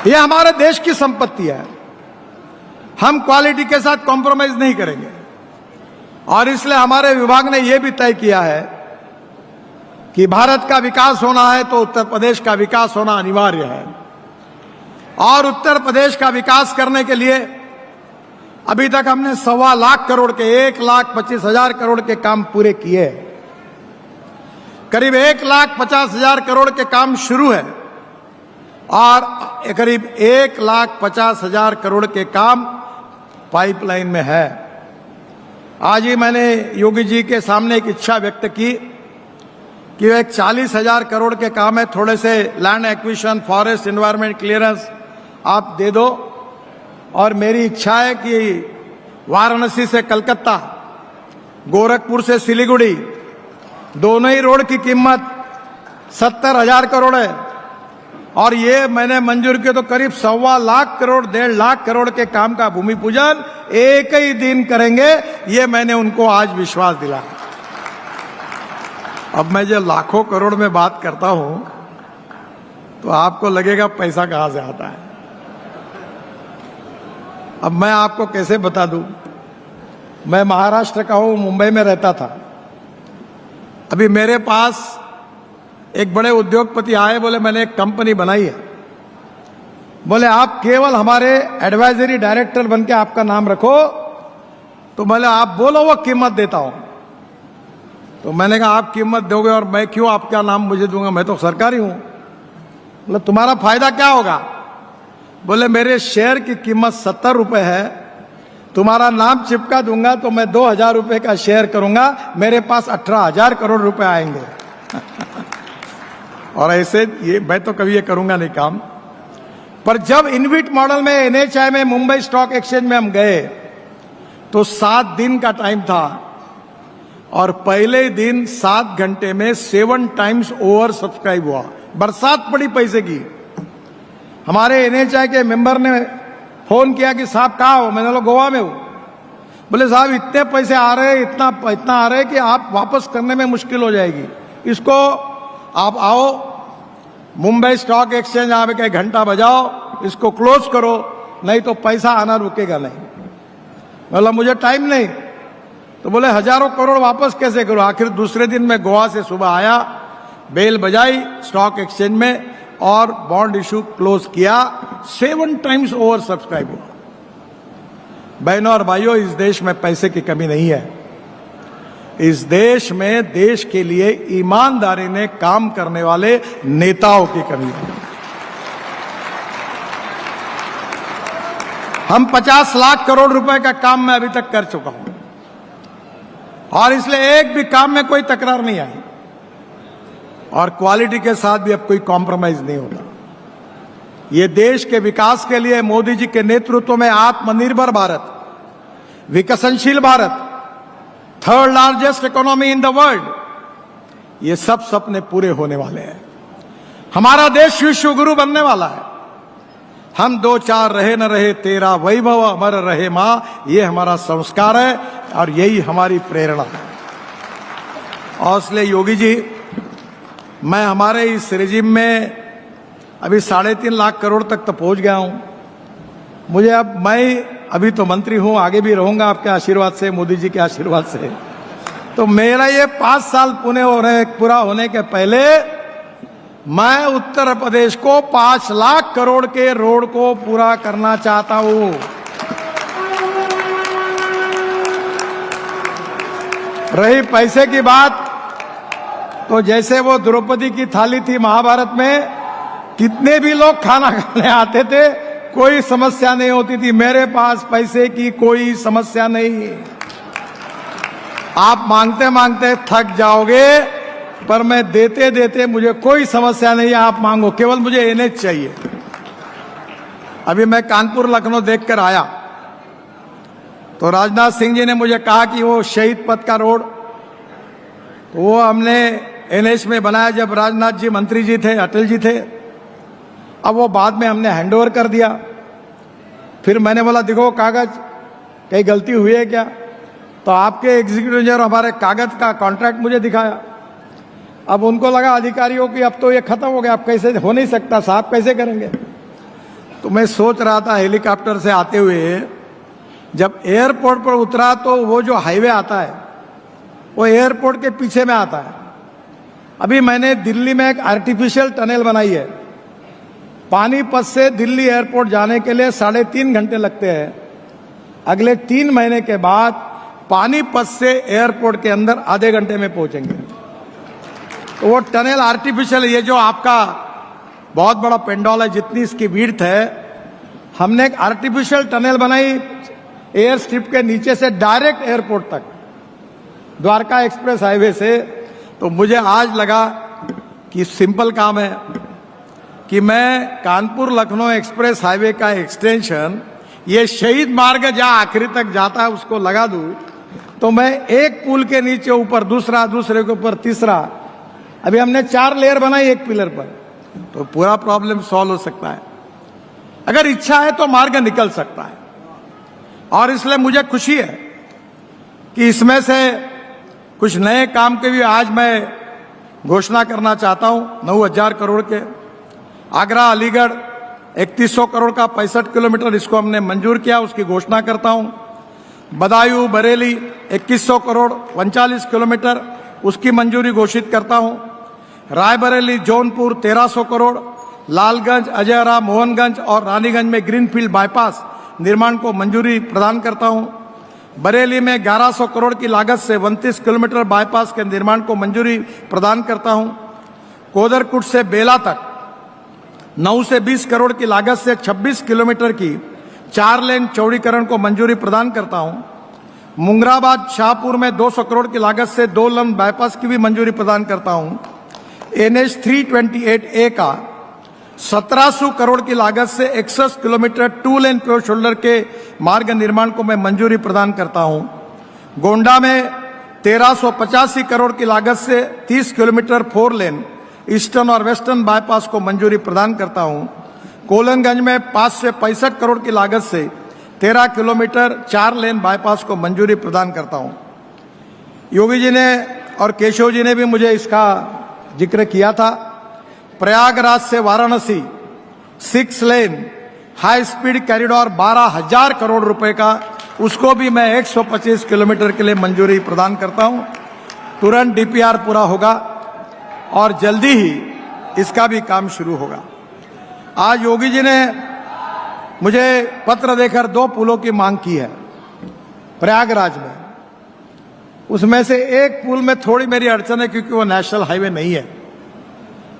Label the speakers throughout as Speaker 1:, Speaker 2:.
Speaker 1: ये हमारे देश की संपत्ति है। हम क्वालिटी के साथ कॉम्प्रोमाइज नहीं करेंगे और इसलिए हमारे विभाग ने यह भी तय किया है कि भारत का विकास होना है तो उत्तर प्रदेश का विकास होना अनिवार्य है। और उत्तर प्रदेश का विकास करने के लिए अभी तक हमने 1.25 लाख करोड़ के 1,25,000 करोड़ के काम पूरे किए। करीब 1,50,000 करोड़ के काम शुरू है और करीब 1,50,000 करोड़ के काम पाइपलाइन में है। आज ही मैंने योगी जी के सामने एक इच्छा व्यक्त की कि एक 40,000 करोड़ के काम है, थोड़े से land acquisition, forest, environment clearance आप दे दो। और मेरी इच्छा है कि वाराणसी से कलकत्ता, गोरखपुर से सिलीगुड़ी, दोनों ही रोड की कीमत 70,000 करोड़ है और ये मैंने मंजूर किया तो करीब 1.25 लाख करोड़, 1.5 लाख करोड़ के काम का भूमि पूजन एक ही दिन करेंगे। ये मैंने उनको आज विश्वास दिलाया। अब मैं जो लाखों करोड़ में बात करता हूं तो आपको लगेगा पैसा कहां से आता है। अब मैं आपको कैसे बता दूं, मैं महाराष्ट्र का हूं, मुंबई में रहता था। अभी मेरे पास एक बड़े उद्योगपति आए, बोले मैंने एक कंपनी बनाई है, बोले आप केवल हमारे एडवाइजरी डायरेक्टर बन के आपका नाम रखो। तो बोले आप बोलो वो कीमत देता हूं। तो मैंने कहा आप कीमत दोगे और मैं क्यों आपका नाम मुझे दूंगा, मैं तो सरकारी हूं। बोले तुम्हारा फायदा क्या होगा? बोले मेरे शेयर की कीमत 70 रुपए है, तुम्हारा नाम चिपका दूंगा तो मैं 2,000 रुपए का शेयर करूंगा, मेरे पास 18,000 करोड़ रुपए आएंगे। और ऐसे ये मैं तो कभी ये करूंगा नहीं काम। पर जब इनविट मॉडल में एनएचआई में मुंबई स्टॉक एक्सचेंज में हम गए तो 7 दिन का टाइम था और पहले दिन 7 घंटे में 7 टाइम्स ओवर सब्सक्राइब हुआ। बरसात पड़ी पैसे की। हमारे एनएचआई के मेंबर ने फोन किया कि साहब कहाँ हो? मैंने बोला गोवा में हूं। बोले साहब इतने पैसे आ रहे हैं, इतना आ रहे हैं कि आप वापस करने में मुश्किल हो जाएगी। इसको आप आओ मुंबई स्टॉक एक्सचेंज आके 1 घंटा बजाओ, इसको क्लोज करो, नहीं तो पैसा आना रुकेगा नहीं। बोला मुझे टाइम नहीं। तो बोले हजारों करोड़ वापस कैसे करो? आखिर दूसरे दिन मैं गोवा से सुबह आया, बेल बजाई स्टॉक एक्सचेंज में और बॉन्ड इशू क्लोज किया। 7 टाइम्स ओवर सब्सक्राइब हुआ। बहनों और भाइयों, इस देश में पैसे की कमी नहीं है। इस देश में देश के लिए ईमानदारी ने काम करने वाले नेताओं की कमी है। हम 50 लाख करोड़ रुपए का काम मैं अभी तक कर चुका हूं और इसलिए एक भी काम में कोई तकरार नहीं आई और क्वालिटी के साथ भी अब कोई कॉम्प्रोमाइज नहीं होता। ये देश के विकास के लिए मोदी जी के नेतृत्व में आत्मनिर्भर भारत, विकसनशील Bharat, 3rd largest economy in the world, ये सब सपने पूरे होने वाले हैं। हमारा देश विश्व गुरु बनने वाला है। हम 2-4 रहे न रहे तेरा वैभव अमर रहे मां, ये हमारा संस्कार है और यही हमारी प्रेरणा है। और इसलिए योगी जी, मैं हमारे इस रेजिम में अभी 3.5 लाख करोड़ तक तो पहुंच गया हूं। मुझे मैं अभी तो मंत्री हूं, आगे भी रहूंगा आपके आशीर्वाद से, मोदी जी के आशीर्वाद से। तो मेरा ये 5 साल पूरा होने के पहले मैं उत्तर प्रदेश को 5 लाख करोड़ के रोड को पूरा करना चाहता हूं। रही पैसे की बात, तो जैसे वो द्रौपदी की थाली थी महाभारत में, कितने भी लोग खाना खाने आते थे, कोई समस्या नहीं होती थी। मेरे पास पैसे की कोई समस्या नहीं। आप मांगते मांगते थक जाओगे, पर मैं देते देते मुझे कोई समस्या नहीं है। आप मांगो, केवल मुझे एनएच चाहिए। अभी मैं कानपुर लखनऊ देखकर आया तो राजनाथ सिंह जी ने मुझे कहा कि वो शहीद पथ का रोड, तो वो हमने एनएच में बनाया जब राजनाथ जी मंत्री जी थे, अटल जी थे। अब वो बाद में हमने हैंडओवर कर दिया। फिर मैंने बोला देखो कागज कहीं गलती हुई है क्या? तो आपके एग्जीक्यूटिव इंजीनियर हमारे कागज का कॉन्ट्रैक्ट मुझे दिखाया। अब उनको लगा अधिकारियों की अब तो ये खत्म हो गया, अब कैसे हो नहीं सकता साहब, कैसे करेंगे? तो मैं सोच रहा था हेलीकॉप्टर से आते हुए, जब एयरपोर्ट पर उतरा तो वो जो हाईवे आता है वो एयरपोर्ट के पीछे में आता है। अभी मैंने दिल्ली में एक आर्टिफिशियल टनल बनाई है। पानीपत से दिल्ली एयरपोर्ट जाने के लिए 3.5 घंटे लगते हैं। अगले 3 महीने के बाद पानीपत से एयरपोर्ट के अंदर आधे घंटे में पहुंचेंगे। तो वो टनल आर्टिफिशियल, ये जो आपका बहुत बड़ा पेंडोल है, जितनी इसकी विड्थ है, हमने एक आर्टिफिशियल टनल बनाई एयर स्ट्रिप के नीचे से डायरेक्ट एयरपोर्ट तक, द्वारका एक्सप्रेस हाईवे से। तो मुझे आज लगा कि सिंपल काम है कि मैं कानपुर लखनऊ एक्सप्रेस हाईवे का एक्सटेंशन, ये शहीद मार्ग जहां आखिरी तक जाता है उसको लगा दूं, तो मैं एक पुल के नीचे ऊपर दूसरा, दूसरे के ऊपर तीसरा, अभी हमने 4 लेयर बनाई एक पिलर पर, तो पूरा प्रॉब्लम सॉल्व हो सकता है। अगर इच्छा है तो मार्ग निकल सकता है। और इसलिए मुझे खुशी है कि इसमें से कुछ नए काम के भी आज मैं घोषणा करना चाहता हूं। 9,000 करोड़ के आगरा अलीगढ़ 3100 करोड़ का 65 किलोमीटर, इसको हमने मंजूर किया, उसकी घोषणा करता हूं। बदायूं बरेली 2100 करोड़ 39 किलोमीटर, उसकी मंजूरी घोषित करता हूं। रायबरेली जौनपुर 1300 करोड़, लालगंज अजयरा मोहनगंज और रानीगंज में ग्रीनफील्ड बाईपास निर्माण को मंजूरी प्रदान करता हूं। बरेली में 1100 करोड़ की लागत से 29 किलोमीटर बाईपास के निर्माण को मंजूरी प्रदान करता हूं। कोदरकुट से बेला तक 9 से 20 करोड़ की लागत से 26 किलोमीटर की 4 लेन चौड़ीकरण को मंजूरी प्रदान करता हूं। मुंगराबाद शाहपुर में 200 करोड़ की लागत से 2 लेन बाईपास की भी मंजूरी प्रदान करता हूं। NH 328A का 1700 करोड़ की लागत से 61 किलोमीटर 2 लेन प्योर शोल्डर के मार्ग निर्माण को मैं मंजूरी प्रदान करता हूं। गोंडा में 1385 करोड़ की लागत से 30 किलोमीटर 4 लेन ईस्टर्न और वेस्टर्न बाईपास को मंजूरी प्रदान करता हूं। कोलनगंज में 565 करोड़ की लागत से 13 किलोमीटर 4 लेन बाईपास को मंजूरी प्रदान करता हूं। योगी जी ने और केशव जी ने भी मुझे इसका जिक्र किया था। प्रयागराज से वाराणसी 6 लेन हाई स्पीड कॉरिडोर 12,000 करोड़ रुपए का, उसको भी मैं 125 किलोमीटर के लिए मंजूरी प्रदान करता हूं। तुरंत DPR पूरा होगा और जल्दी ही इसका भी काम शुरू होगा। आज योगी जी ने मुझे पत्र देकर 2 पुलों की मांग की है प्रयागराज में। उसमें से एक पुल में थोड़ी मेरी अड़चन है क्योंकि वो नेशनल हाईवे नहीं है।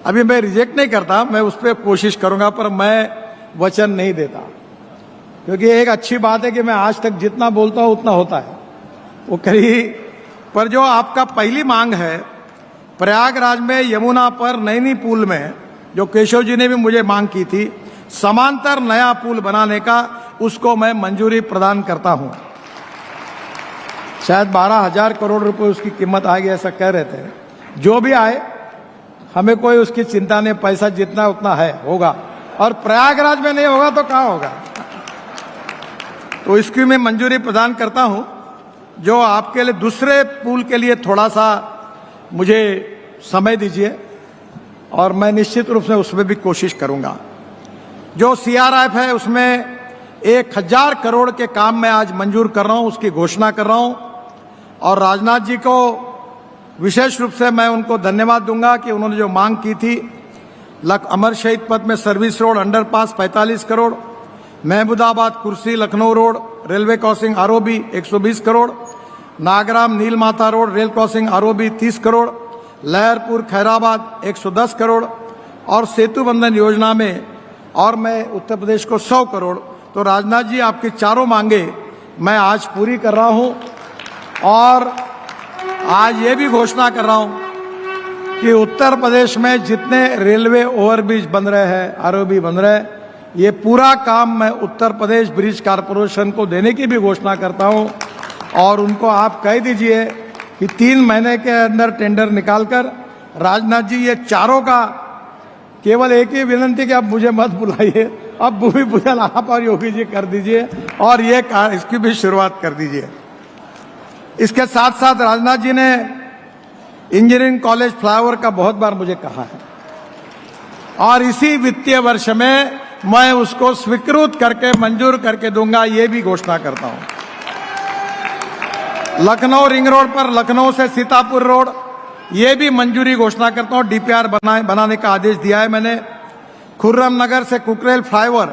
Speaker 1: अभी मैं रिजेक्ट नहीं करता, मैं उस पर कोशिश करूंगा, पर मैं वचन नहीं देता, क्योंकि एक अच्छी बात है कि मैं आज तक जितना बोलता हूं उतना होता है वो करी। पर जो आपका पहली मांग है प्रयागराज में यमुना पर नैनी पुल में, जो केशव जी ने भी मुझे मांग की थी, समांतर नया पुल बनाने का, उसको मैं मंजूरी प्रदान करता हूं। शायद 12,000 करोड़ रुपए उसकी कीमत आएगी, ऐसा कह रहे थे। जो भी आए हमें कोई उसकी चिंता नहीं, पैसा जितना उतना है होगा, और प्रयागराज में नहीं होगा तो कहां होगा। तो इसकी मैं मंजूरी प्रदान करता हूं। जो आपके लिए दूसरे पुल के लिए थोड़ा सा मुझे समय दीजिए और मैं निश्चित रूप से उसमें भी कोशिश करूंगा। जो CRF है उसमें 1,000 करोड़ के काम मैं आज मंजूर कर रहा हूं, उसकी घोषणा कर रहा हूं। और राजनाथ जी को विशेष रूप से मैं उनको धन्यवाद दूंगा कि उन्होंने जो मांग की थी, अमर शहीद पथ में service road underpass 45 crore, Mahmudabad Kursi Lucknow road railway crossing ROB 120 crore, Nagram Neelmata road rail crossing ROB 30 crore, Laharpur Khairabad 110 crore, और सेतु बंधन योजना में और मैं उत्तर प्रदेश को 100 करोड़। तो राजनाथ जी, आपकी चारों मांगे मैं आज पूरी कर रहा हूं। और आज ये भी घोषणा कर रहा हूं कि उत्तर प्रदेश में जितने रेलवे ओवरब्रिज बन रहे हैं, ROB बन रहे हैं, ये पूरा काम मैं उत्तर प्रदेश ब्रिज कारपोरेशन को देने की भी घोषणा करता हूं। और उनको आप कह दीजिए कि 3 महीने के अंदर टेंडर निकालकर, राजनाथ जी ये चारों का केवल एक ही विनंती कि आप मुझे मत बुलाइए, अब भूमि पूजन आप और योगी जी कर दीजिए और ये इसकी भी शुरुआत कर दीजिए। इसके साथ साथ राजनाथ जी ने इंजीनियरिंग कॉलेज फ्लाईओवर का बहुत बार मुझे कहा है, और इसी वित्तीय वर्ष में मैं उसको स्वीकृत करके मंजूर करके दूंगा, ये भी घोषणा करता हूं। लखनऊ रिंग रोड पर लखनऊ से सीतापुर रोड, ये भी मंजूरी घोषणा करता हूं। डीपीआर बनाने का आदेश दिया है मैंने। खुर्रम नगर से कुकरेल फ्लाईओवर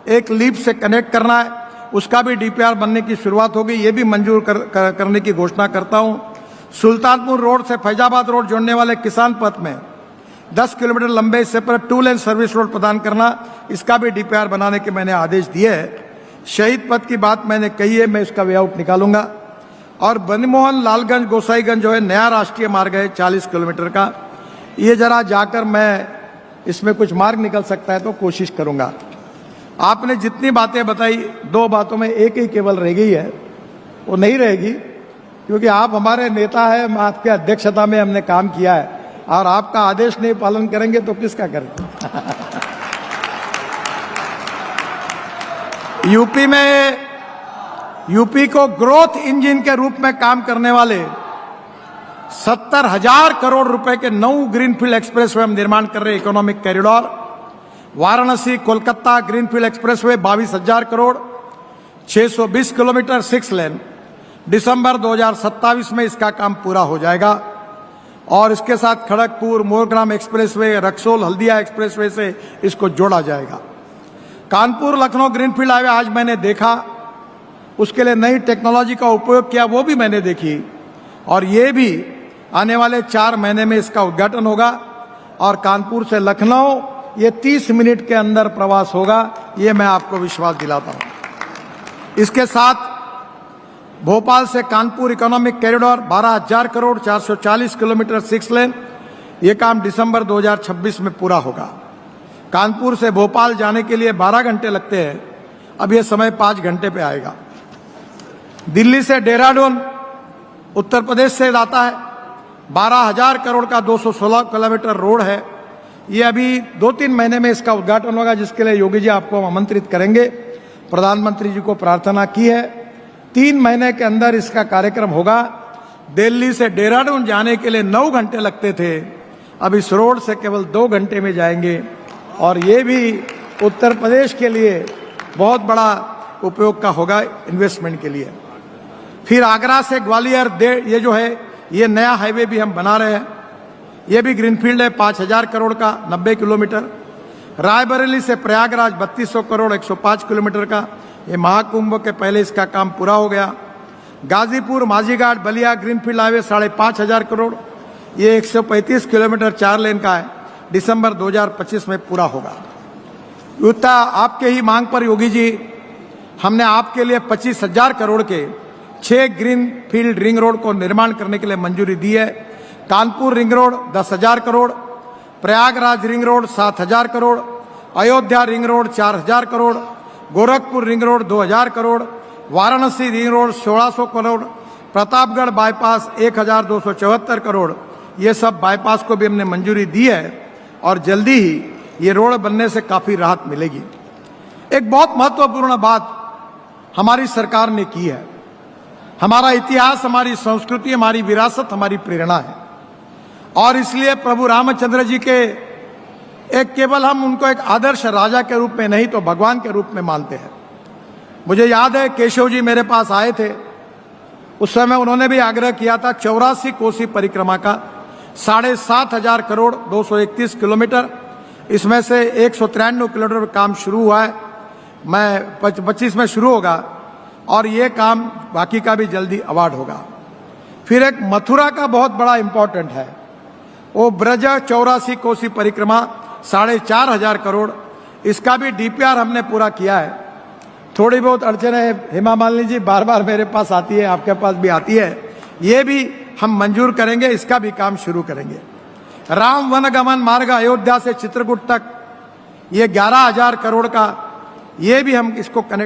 Speaker 1: एक लीप से कनेक्ट करना है, उसका भी डीपीआर बनने की शुरुआत होगी, ये भी मंजूर करने की घोषणा करता हूं। सुल्तानपुर रोड से फैजाबाद रोड जोड़ने वाले किसान पथ में 10 किलोमीटर लंबे हिस्से पर 2 लेन सर्विस रोड प्रदान करना, इसका भी डीपीआर बनाने के मैंने आदेश दिए है। शहीद पथ की बात मैंने कही है, मैं इसका वेआउट निकालूंगा। और बनमोहन लालगंज गोसाईगंज जो है नया राष्ट्रीय मार्ग है 40 किलोमीटर का, ये जरा जाकर मैं इसमें कुछ मार्ग निकल सकता है तो कोशिश करूंगा। आपने जितनी बातें बताई, 2 बातों में एक ही केवल रह गई है, वो नहीं रहेगी, क्योंकि आप हमारे नेता हैं, आपके अध्यक्षता में हमने काम किया है, और आपका आदेश नहीं पालन करेंगे तो किसका करेंगे। यूपी को ग्रोथ इंजन के रूप में काम करने वाले 70,000 करोड़ रुपए के 9 ग्रीनफील्ड एक्सप्रेसवे हम निर्माण कर रहे हैं। Economic corridor, Varanasi Kolkata greenfield expressway 22,000 crore, 620 kilometre 6 लेन। दिसंबर 2027 में इसका काम पूरा हो जाएगा। और इसके साथ खड़गपुर मोरग्राम एक्सप्रेसवे, रक्सौल हल्दिया एक्सप्रेसवे से इसको जोड़ा जाएगा। कानपुर लखनऊ ग्रीनफील्ड हाईवे आज मैंने देखा, उसके लिए नई टेक्नोलॉजी का उपयोग किया, वो भी मैंने देखी, और ये भी आने वाले 4 महीने में इसका उद्घाटन होगा। और कानपुर से लखनऊ ये 30 मिनट के अंदर प्रवास होगा, ये मैं आपको विश्वास दिलाता हूं। इसके साथ भोपाल से Kanpur economic corridor 12,000 crore 440 kilometre 6 लेन, ये काम दिसंबर 2026 में पूरा होगा। कानपुर से भोपाल जाने के लिए 12 घंटे लगते हैं, अब ये समय 5 घंटे पे आएगा। दिल्ली से देहरादून उत्तर प्रदेश से जाता है, 12,000 करोड़ का 216 किलोमीटर रोड है। ये अभी 2-3 महीने में इसका उद्घाटन होगा, जिसके लिए योगी जी आपको आमंत्रित करेंगे। प्रधानमंत्री जी को प्रार्थना की है, 3 महीने के अंदर इसका कार्यक्रम होगा। दिल्ली से देहरादून जाने के लिए 9 घंटे लगते थे, अब इस रोड से केवल 2 घंटे में जाएंगे, और ये भी उत्तर प्रदेश के लिए बहुत बड़ा उपयोग का होगा, इन्वेस्टमेंट के लिए। फिर आगरा से ग्वालियर ये जो है, ये नया हाईवे भी हम बना रहे हैं, ये भी ग्रीनफील्ड है 5,000 करोड़ का 90 किलोमीटर। रायबरेली से प्रयागराज 3200 करोड़ 105 किलोमीटर का, ये महाकुंभ के पहले इसका काम पूरा हो गया। गाजीपुर माजीघाट बलिया ग्रीनफील्ड हाईवे 5,500 करोड़, ये 135 किलोमीटर 4 लेन का है, दिसंबर 2025 में पूरा होगा। युद्ध आपके ही मांग पर योगी जी, हमने आपके लिए 25,000 करोड़ के 6 ग्रीनफील्ड रिंग रोड को निर्माण करने के लिए मंजूरी दी है। Kanpur ring road 10,000 crore, Prayagraj ring road 7,000 crore, Ayodhya ring road 4,000 crore, Gorakhpur ring road 2,000 crore, Varanasi ring road 1,600 crore, Pratapgarh bypass 1,274 crore, ये सब बाईपास को भी हमने मंजूरी दी है, और जल्दी ही ये रोड बनने से काफी राहत मिलेगी। एक बहुत महत्वपूर्ण बात हमारी सरकार ने की है, हमारा इतिहास, हमारी संस्कृति, हमारी विरासत, हमारी प्रेरणा है, और इसलिए प्रभु रामचंद्र जी के केवल हम उनको एक आदर्श राजा के रूप में नहीं तो भगवान के रूप में मानते हैं। मुझे याद है केशव जी मेरे पास आए थे, उस समय उन्होंने भी आग्रह किया था 84 कोसी परिक्रमा का, 7,500 करोड़ 231 किलोमीटर, इसमें से 193 किलोमीटर काम शुरू हुआ है, मैं 25 में शुरू होगा, और ये काम बाकी का भी जल्दी अवार्ड होगा। फिर एक मथुरा का बहुत बड़ा इंपॉर्टेंट है, वो ब्रज 84 कोसी परिक्रमा 4,500 करोड़, इसका भी डीपीआर हमने पूरा किया है। थोड़ी बहुत अड़चनें हेमा मालिनी जी बार बार मेरे पास आती है, आपके पास भी आती है, ये भी हम मंजूर करेंगे, इसका भी काम शुरू करेंगे। राम वनगमन मार्ग अयोध्या से चित्रकूट तक, ये 11,000 करोड़ का, ये भी हम इसको कनेक्ट